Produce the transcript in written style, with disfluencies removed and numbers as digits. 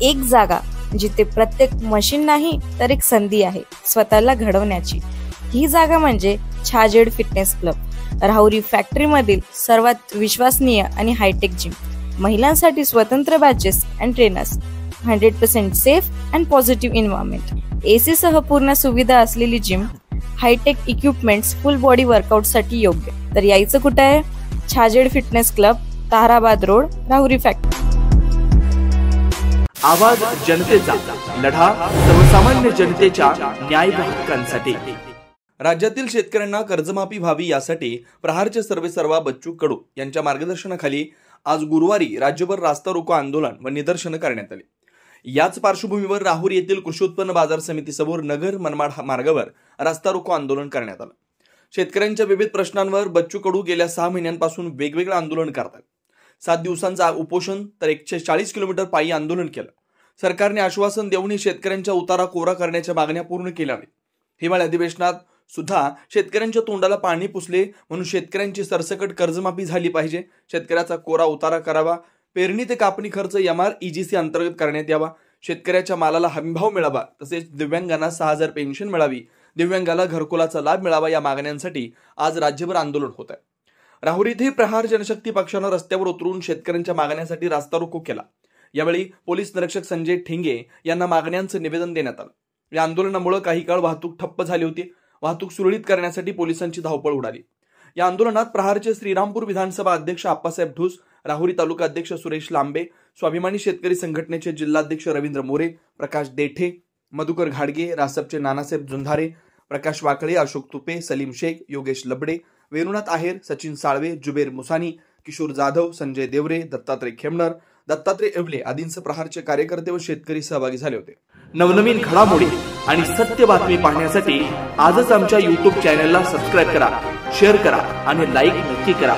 एक जागा जिथे प्रत्येक मशीन नाही तर एक संधी आहे स्वतःला घडवण्याची। ही जागा म्हणजे Chhajed fitness club, Rahuri factory मधील सर्वात विश्वसनीय आणि हायटेक जिम। महिलांसाठी स्वतंत्र batches and trainers, 100% safe and positive environment, AC सह पूर्ण सुविधा असलेली gym, hi-tech equipments, full body workout साठी योग्य। तर यायचं कुठे आहे? Chhajed fitness club, Tarabad road, Rahuri factory. आवाज जनतेचा, लढा सर्वसामान्य जनतेच्या न्याय व हक्कांसाठी। राज्यातील शेतकऱ्यांना कर्जमाफी व्हावी यासाठी प्रहारचे सर्वेसर्वा बच्चू कडू यांच्या मार्गदर्शनाखाली आज गुरुवारी राज्यभर रास्ता रोको आंदोलन व निदर्शनं करण्यात आली। याच पार्श्वभूमीवर राहुरी येथील कृषी उत्पन्न बाजार समितीसमोर नगर मनमाड मार्गावर रास्ता रोको आंदोलन करण्यात आलं। शेतकऱ्यांच्या विविध प्रश्नांवर बच्चू कडू गेल्या 6 महिन्यांपासून वेगवेगळे आंदोलन करतात। 7 दिवसांचा उपोषण तर 140 किलोमीटर पायी आंदोलन केलं। सरकारने आश्वासन देऊनही शेतकऱ्यांच्या उतारा कोरा करण्याच्या मागण्या पूर्ण केल्या नाहीत। हिवाळी अधिवेशनात सुद्धा शेतकऱ्यांच्या तोंडाला पाणी पुसले, म्हणून शेतकऱ्यांची सरसकट कर्जमाफी झाली पाहिजे, शेतकऱ्याचा कोरा उतारा करावा, पेरणी ते कापणी खर्च MREGC अंतर्गत करण्यात यावा, शेतकऱ्याच्या मालाला हमीभाव मिळावा, तसेच दिव्यांगांना 6000 पेन्शन मिळावी, दिव्यांगाला घरकुलाचा लाभ मिळावा या मागण्यांसाठी आज राज्यभर आंदोलन होत आहे। राहुरी येथे प्रहार जनशक्ती पक्षानं रस्त्यावर उतरून शेतकऱ्यांच्या मागण्यांसाठी रास्ता रोको केला। यावेळी पोलीस निरीक्षक संजय ठेंगे यांना मागण्यांचं निवेदन देण्यात आलं। या आंदोलनामुळे काही काळ वाहतूक ठप्प झाली होती। वाहतूक सुरळीत करण्यासाठी पोलिसांची धावपळ उडाली। या आंदोलनात प्रहारचे श्रीरामपूर विधानसभा अध्यक्ष आप्पासाहेब ढूस, राहुरी तालुका अध्यक्ष सुरेश लांबे, स्वाभिमानी शेतकरी संघटनेचे जिल्हाध्यक्ष रवींद्र मोरे, प्रकाश देठे, मधुकर घाडगे, रासपचे नानासाहेब जुंधारे, प्रकाश वाकळे, अशोक तुपे, सलीम शेख, योगेश लबडे, वेणुनाथ आहेर, सचिन साळवे, जुबेर मुसानी, किशोर जाधव, संजय देवरे, दत्तात्रय खेमनर, दत्तात्रय एवले आदींसह प्रहारचे कार्यकर्ते व शेतकरी सहभागी झाले होते। नवनवीन घडामोडी आणि सत्य बातमी पाहण्यासाठी आजच आमच्या YouTube चॅनलला सबस्क्राइब करा, शेअर करा आणि लाईक नक्की करा।